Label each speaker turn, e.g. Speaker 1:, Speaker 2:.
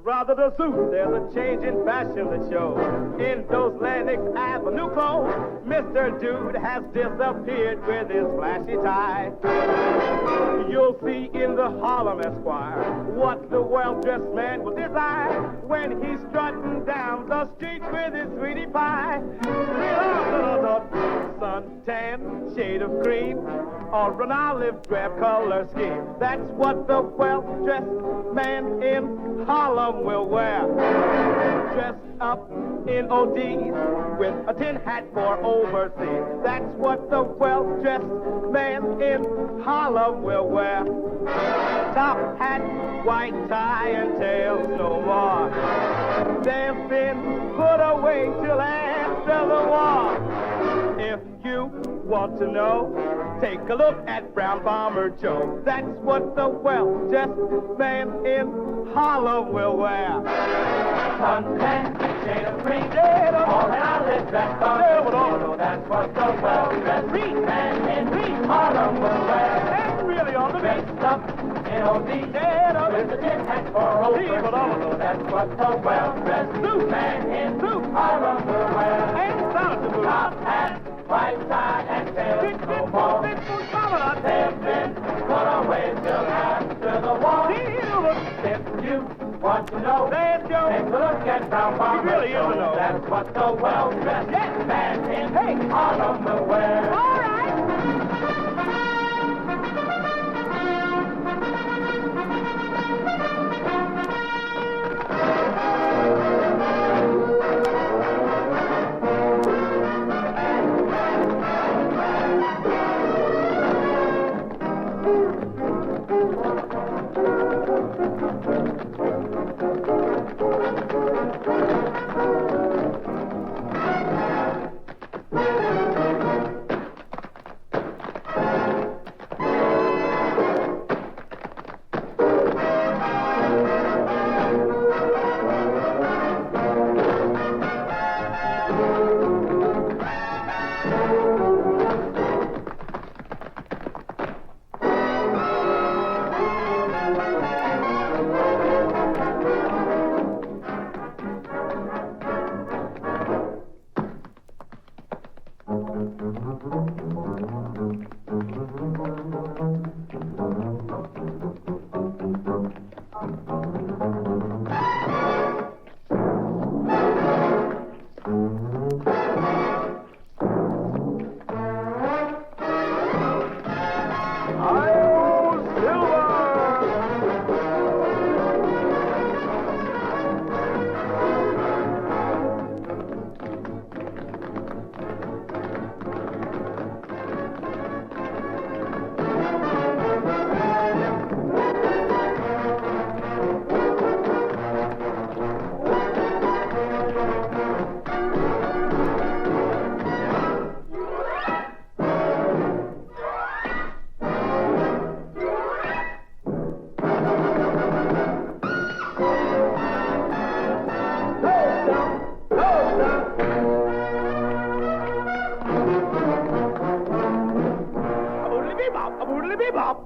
Speaker 1: Rather the suit, there's a change in fashion that shows. In those Lennox Avenue clothes, Mr. Dude has disappeared with his flashy tie. You'll see in the Harlem Esquire what the well-dressed man will desire when he's strutting down the street with his sweetie pie. Suntan, shade of green, or an olive drab color scheme. That's what the well-dressed man in Harlem will wear. Dressed up in ODs with a tin hat for overseas. That's what the well-dressed man in Harlem will wear. Top hat, white tie, and tails no more. They've been put away till after the war. If you want to know, take a look at Brown Bomber Joe. That's what the well-dressed man in Harlem will wear.
Speaker 2: Suntan, shade of green, or an olive drab color. That's what the well-dressed man in Harlem will wear.
Speaker 1: That's really on the beat.
Speaker 2: Dressed up in OD, with a tin hat for overseas. That's what the well-dressed man in Harlem will wear.
Speaker 1: Ain't sound to move.
Speaker 2: Top hat, white tie, and tails no more. They've been put away till after the war. If you want to know, take a look at Brown Bomber
Speaker 1: really
Speaker 2: Joe.
Speaker 1: is a know.
Speaker 2: That's what the well-dressed man in Harlem will wear.
Speaker 1: All right. Bebop.